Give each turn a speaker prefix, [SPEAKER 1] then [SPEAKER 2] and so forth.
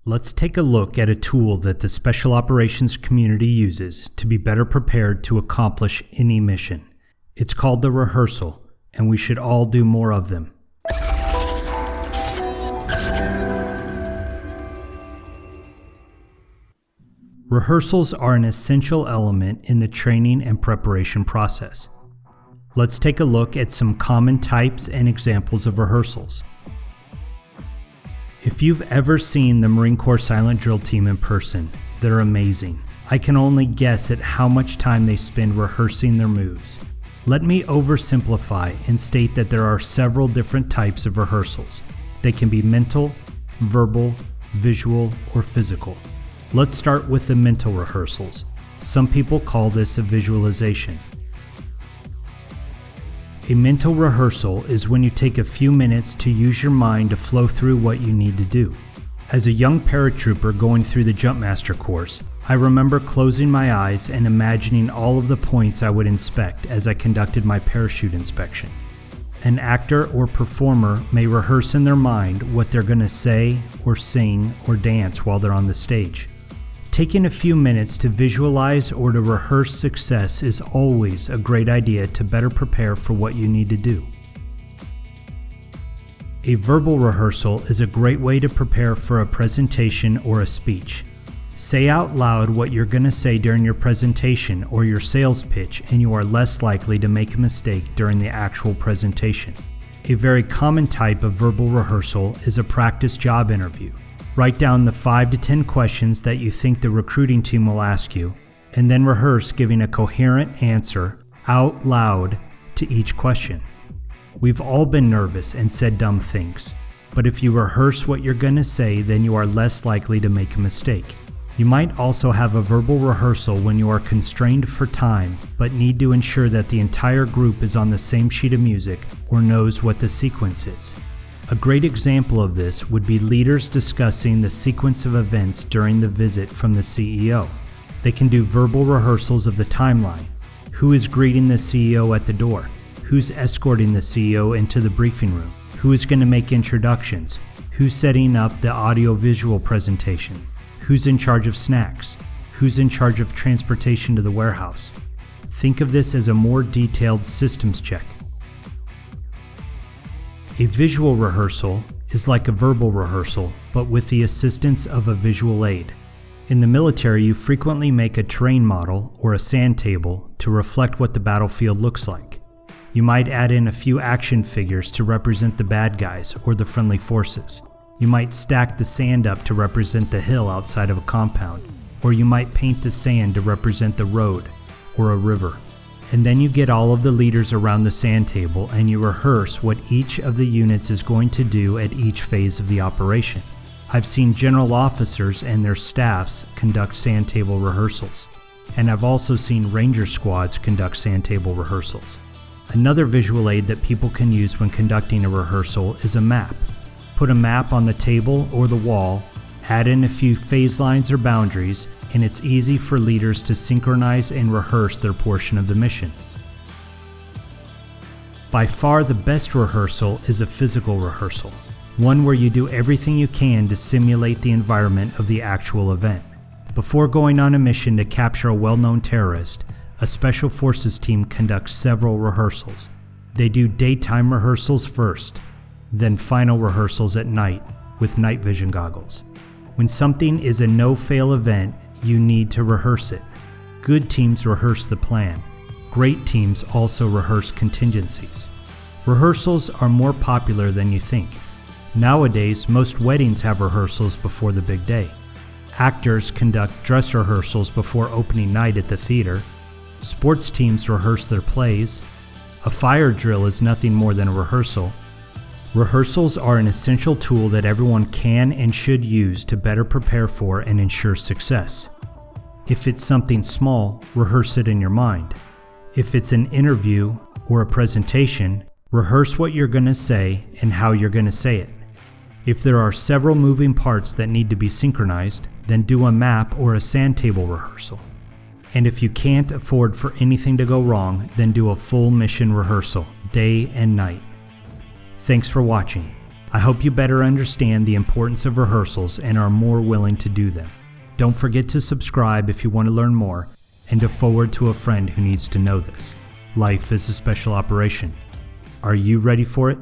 [SPEAKER 1] Let's take a look at a tool that the special operations community uses to be better prepared to accomplish any mission. It's called the rehearsal, and we should all do more of them. Rehearsals are an essential element in the training and preparation process. Let's take a look at some common types and examples of rehearsals. If you've ever seen the Marine Corps Silent Drill Team in person, they're amazing. I can only guess at how much time they spend rehearsing their moves. Let me oversimplify and state that there are several different types of rehearsals. They can be mental, verbal, visual, or physical. Let's start with the mental rehearsals. Some people call this a visualization. A mental rehearsal is when you take a few minutes to use your mind to flow through what you need to do. As a young paratrooper going through the Jumpmaster course, I remember closing my eyes and imagining all of the points I would inspect as I conducted my parachute inspection. An actor or performer may rehearse in their mind what they're going to say or sing or dance while they're on the stage. Taking a few minutes to visualize or to rehearse success is always a great idea to better prepare for what you need to do. A verbal rehearsal is a great way to prepare for a presentation or a speech. Say out loud what you're going to say during your presentation or your sales pitch, and you are less likely to make a mistake during the actual presentation. A very common type of verbal rehearsal is a practice job interview. Write down the 5 to 10 questions that you think the recruiting team will ask you, and then rehearse giving a coherent answer out loud to each question. We've all been nervous and said dumb things, but if you rehearse what you're going to say, then you are less likely to make a mistake. You might also have a verbal rehearsal when you are constrained for time, but need to ensure that the entire group is on the same sheet of music or knows what the sequence is. A great example of this would be leaders discussing the sequence of events during the visit from the CEO. They can do verbal rehearsals of the timeline. Who is greeting the CEO at the door? Who's escorting the CEO into the briefing room? Who is going to make introductions? Who's setting up the audio-visual presentation? Who's in charge of snacks? Who's in charge of transportation to the warehouse? Think of this as a more detailed systems check. A visual rehearsal is like a verbal rehearsal, but with the assistance of a visual aid. In the military, you frequently make a terrain model or a sand table to reflect what the battlefield looks like. You might add in a few action figures to represent the bad guys or the friendly forces. You might stack the sand up to represent the hill outside of a compound, or you might paint the sand to represent the road or a river. And then you get all of the leaders around the sand table and you rehearse what each of the units is going to do at each phase of the operation. I've seen general officers and their staffs conduct sand table rehearsals, and I've also seen ranger squads conduct sand table rehearsals. Another visual aid that people can use when conducting a rehearsal is a map. Put a map on the table or the wall, add in a few phase lines or boundaries, and it's easy for leaders to synchronize and rehearse their portion of the mission. By far the best rehearsal is a physical rehearsal, one where you do everything you can to simulate the environment of the actual event. Before going on a mission to capture a well-known terrorist, a special forces team conducts several rehearsals. They do daytime rehearsals first, then final rehearsals at night with night vision goggles. When something is a no-fail event, you need to rehearse it. Good teams rehearse the plan. Great teams also rehearse contingencies. Rehearsals are more popular than you think. Nowadays, most weddings have rehearsals before the big day. Actors conduct dress rehearsals before opening night at the theater. Sports teams rehearse their plays. A fire drill is nothing more than a rehearsal. Rehearsals are an essential tool that everyone can and should use to better prepare for and ensure success. If it's something small, rehearse it in your mind. If it's an interview or a presentation, rehearse what you're going to say and how you're going to say it. If there are several moving parts that need to be synchronized, then do a map or a sand table rehearsal. And if you can't afford for anything to go wrong, then do a full mission rehearsal, day and night. Thanks for watching. I hope you better understand the importance of rehearsals and are more willing to do them. Don't forget to subscribe if you want to learn more, and to forward to a friend who needs to know this. Life is a special operation. Are you ready for it?